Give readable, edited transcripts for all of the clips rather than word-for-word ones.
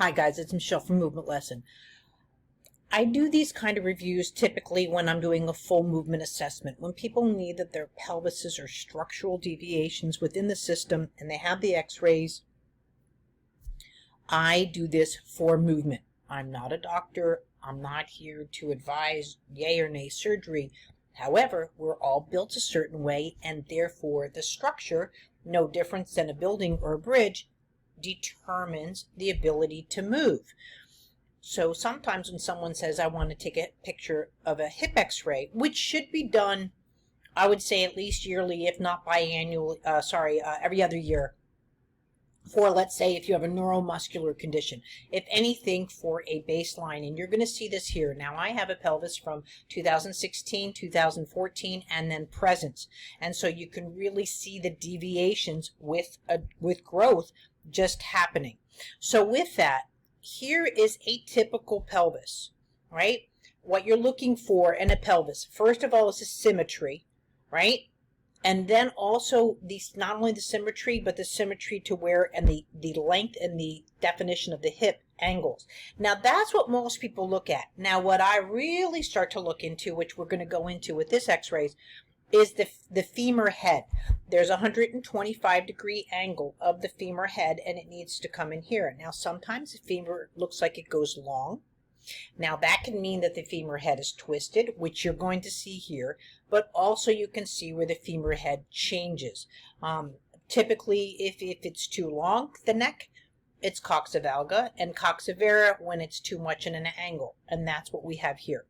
Hi guys, it's Michelle from Movement Lesson. I do these kind of reviews typically when I'm doing a full movement assessment, when people need that their pelvises or structural deviations within the system and they have the x-rays. I do this for movement. I'm not a doctor. I'm not here to advise yay or nay surgery. However, we're all built a certain way, and therefore the structure, no different than a building or a bridge, determines the ability to move. So sometimes when someone says, I want to take a picture of a hip x-ray, which should be done, I would say at least yearly, if not biannually, every other year, for, let's say, if you have a neuromuscular condition, if anything, for a baseline. And you're going to see this here. Now, I have a pelvis from 2016, 2014, and then present. And so you can really see the deviations with growth just happening. So with that, here is a typical pelvis, right? What you're looking for in a pelvis, first of all, is a symmetry, right? And then also not only the symmetry, but the symmetry to where, and the length and the definition of the hip angles. Now that's what most people look at. Now what I really start to look into, which we're going to go into with this x-rays, is the femur head. There's a 125-degree angle of the femur head, and it needs to come in here. Now sometimes the femur looks like it goes long. Now that can mean that the femur head is twisted, which you're going to see here, but also you can see where the femur head changes. Typically, if it's too long, the neck, it's coxa valga, and coxa vera when it's too much in an angle, and that's what we have here.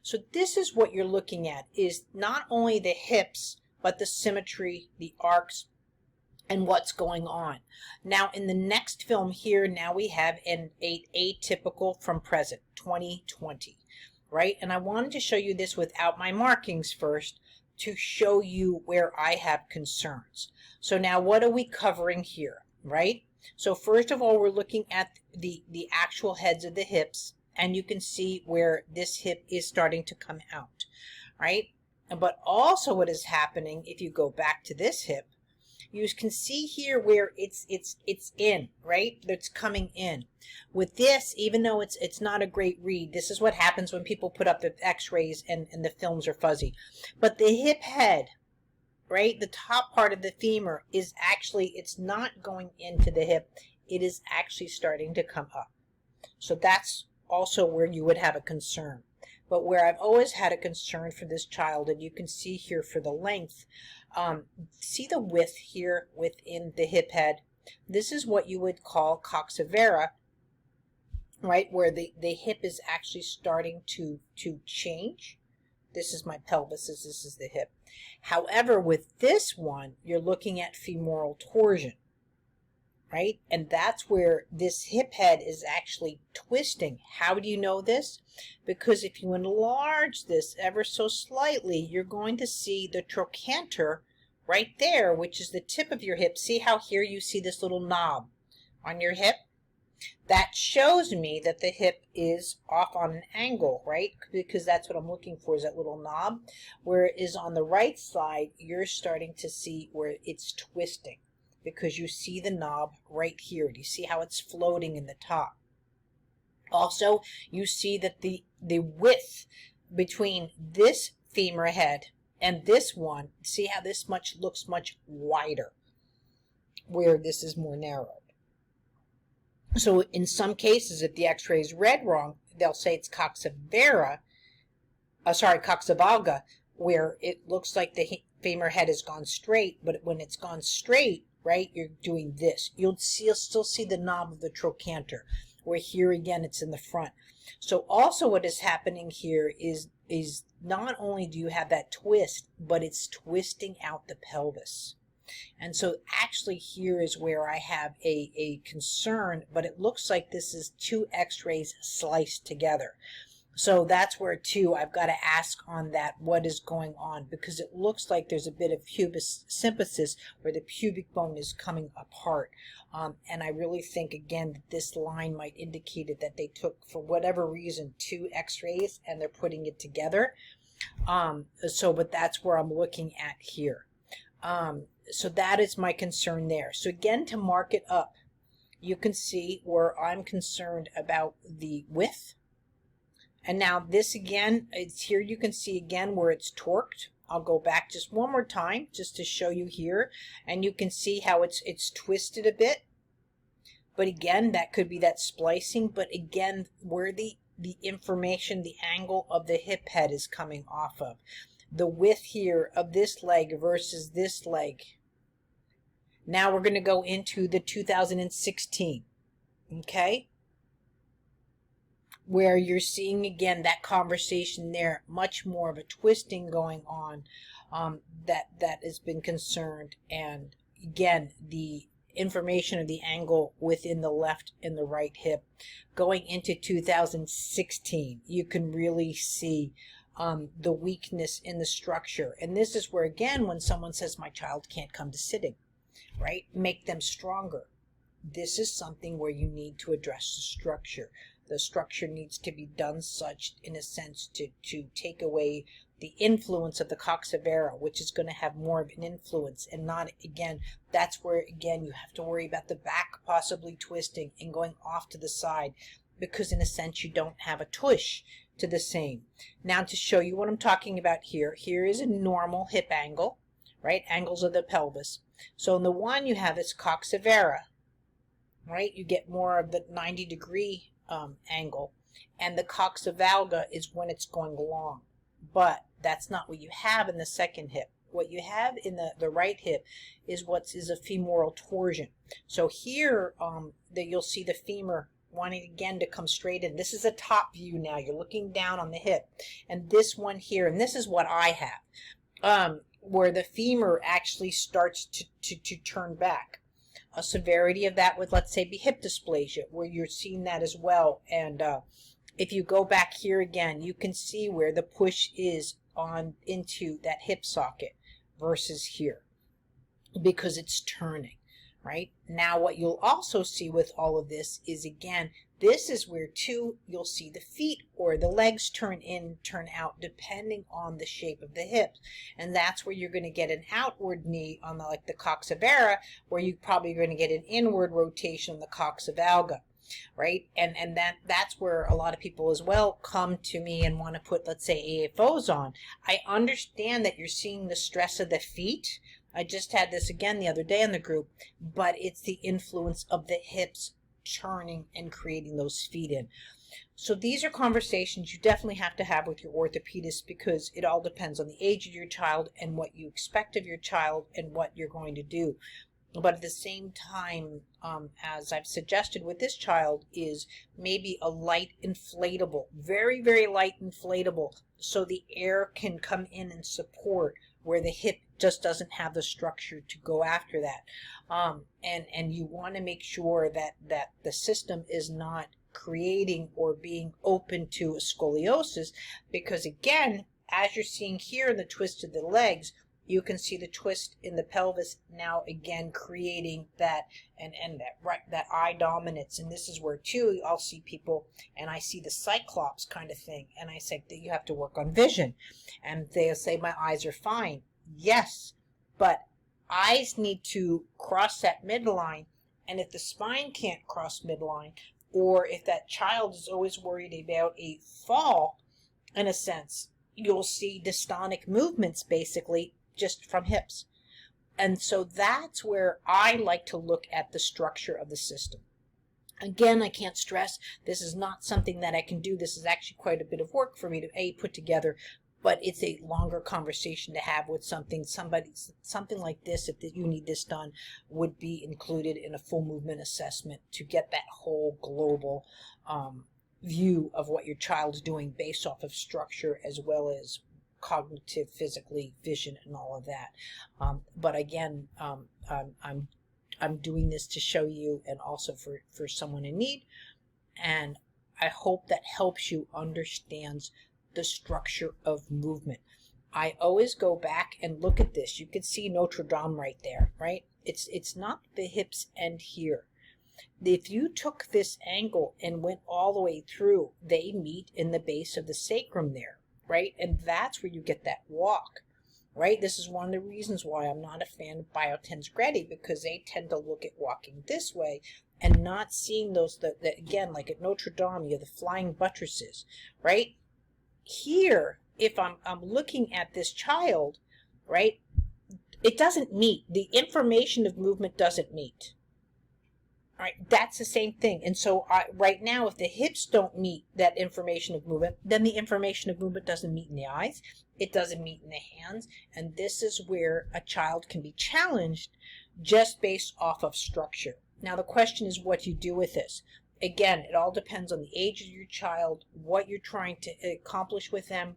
So this is what you're looking at, is not only the hips, but the symmetry, the arcs, and what's going on. Now in the next film here, now we have an atypical from present, 2020, right? And I wanted to show you this without my markings first to show you where I have concerns. So now what are we covering here, right? So first of all, we're looking at the actual heads of the hips, and you can see where this hip is starting to come out, right? But also what is happening, if you go back to this hip, you can see here where it's in, right? It's coming in. With this, even though it's not a great read, this is what happens when people put up the x-rays and the films are fuzzy. But the hip head, right, the top part of the femur is actually, it's not going into the hip. It is actually starting to come up. So that's also where you would have a concern. But where I've always had a concern for this child, and you can see here for the length, see the width here within the hip head. This is what you would call coxa vera, right, where the hip is actually starting to change. This is my pelvis, this is the hip. However, with this one, you're looking at femoral torsion, right? And that's where this hip head is actually twisting. How do you know this? Because if you enlarge this ever so slightly, you're going to see the trochanter right there, which is the tip of your hip. See how here you see this little knob on your hip? That shows me that the hip is off on an angle, right? Because that's what I'm looking for, is that little knob. Whereas on the right side, you're starting to see where it's twisting, because you see the knob right here. Do you see how it's floating in the top? Also, you see that the width between this femur head and this one, see how this looks much wider, where this is more narrowed. So in some cases, if the x-ray is read wrong, they'll say it's coxa valga, where it looks like the femur head has gone straight, but when it's gone straight, right, you're doing this. You'll still see the knob of the trochanter, where here again it's in the front. So also what is happening here is not only do you have that twist, but it's twisting out the pelvis. And so actually here is where I have a concern, but it looks like this is two x-rays sliced together. So that's where, too, I've got to ask on that what is going on, because it looks like there's a bit of pubis symphysis where the pubic bone is coming apart. And I really think, again, that this line might indicate that they took, for whatever reason, two x-rays and they're putting it together. But that's where I'm looking at here. So that is my concern there. So again, to mark it up, you can see where I'm concerned about the width. And now this again, it's here you can see again where it's torqued. I'll go back just one more time just to show you here, and you can see how it's twisted a bit. But again, that could be that splicing, but again, where the information, the angle of the hip head is coming off of. The width here of this leg versus this leg. Now we're going to go into the 2016, okay? Where you're seeing again that conversation there, much more of a twisting going on that has been concerned, and again the information of the angle within the left and the right hip. Going into 2016, you can really see the weakness in the structure, and this is where again when someone says my child can't come to sitting, right, make them stronger. This is something where you need to address the structure. The structure needs to be done such, in a sense, to take away the influence of the Coxa vera, which is going to have more of an influence, and not, again, that's where, again, you have to worry about the back possibly twisting and going off to the side, because in a sense, you don't have a tush to the same. Now, to show you what I'm talking about here, here is a normal hip angle, right? Angles of the pelvis. So in the one you have is Coxa vera, right? You get more of the 90-degree angle, and the Coxa valga is when it's going long, but that's not what you have in the second hip. What you have in the right hip is what is a femoral torsion. So here that you'll see the femur wanting again to come straight in. This is a top view now. You're looking down on the hip, and this one here, and this is what I have, where the femur actually starts to turn back. A severity of that would, let's say, be hip dysplasia, where you're seeing that as well. And if you go back here again, you can see where the push is on into that hip socket versus here, because it's turning, right? Now what you'll also see with all of this is, again, this is where too you'll see the feet or the legs turn in, turn out, depending on the shape of the hips. And that's where you're going to get an outward knee on the, like the Coxa vera, where you're probably going to get an inward rotation on the Coxa valga, right? And that's where a lot of people as well come to me and want to put, let's say, AFOs on. I understand that you're seeing the stress of the feet. I just had this again the other day in the group, but it's the influence of the hips turning and creating those feet in. So these are conversations you definitely have to have with your orthopedist, because it all depends on the age of your child and what you expect of your child and what you're going to do. But at the same time, as I've suggested with this child, is maybe a light inflatable, very, very light inflatable, so the air can come in and support where the hip just doesn't have the structure to go after that. And you want to make sure that the system is not creating or being open to a scoliosis, because again, as you're seeing here in the twist of the legs, you can see the twist in the pelvis now again creating that and that eye dominance. And this is where too I'll see people, and I see the cyclops kind of thing, and I say that you have to work on vision, and they'll say my eyes are fine. Yes, but eyes need to cross that midline, and if the spine can't cross midline, or if that child is always worried about a fall, in a sense, you'll see dystonic movements basically just from hips. And so that's where I like to look at the structure of the system. Again, I can't stress, this is not something that I can do. This is actually quite a bit of work for me to put together, but it's a longer conversation to have with something like this. If you need this done, would be included in a full movement assessment to get that whole global view of what your child's doing based off of structure as well as cognitive, physically, vision, and all of that. But again, I'm doing this to show you, and also for someone in need, and I hope that helps you understand the structure of movement. I always go back and look at this. You can see Notre Dame right there, right? It's not the hips end here. If you took this angle and went all the way through, they meet in the base of the sacrum there, right? And that's where you get that walk, right? This is one of the reasons why I'm not a fan of Bioten's Gredi, because they tend to look at walking this way and not seeing those, again, like at Notre Dame, you have the flying buttresses, right? Here, if I'm looking at this child, right, it doesn't meet. The information of movement doesn't meet. All right, that's the same thing. And so right now, if the hips don't meet that information of movement, then the information of movement doesn't meet in the eyes. It doesn't meet in the hands. And this is where a child can be challenged just based off of structure. Now, the question is what you do with this. Again, it all depends on the age of your child, what you're trying to accomplish with them.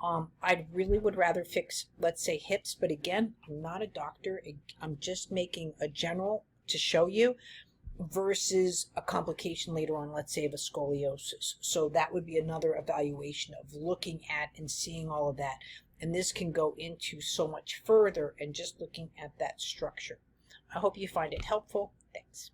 I really would rather fix, let's say, hips. But again, I'm not a doctor. I'm just making a general to show you, versus a complication later on, let's say, of a scoliosis. So that would be another evaluation of looking at and seeing all of that. And this can go into so much further and just looking at that structure. I hope you find it helpful. Thanks.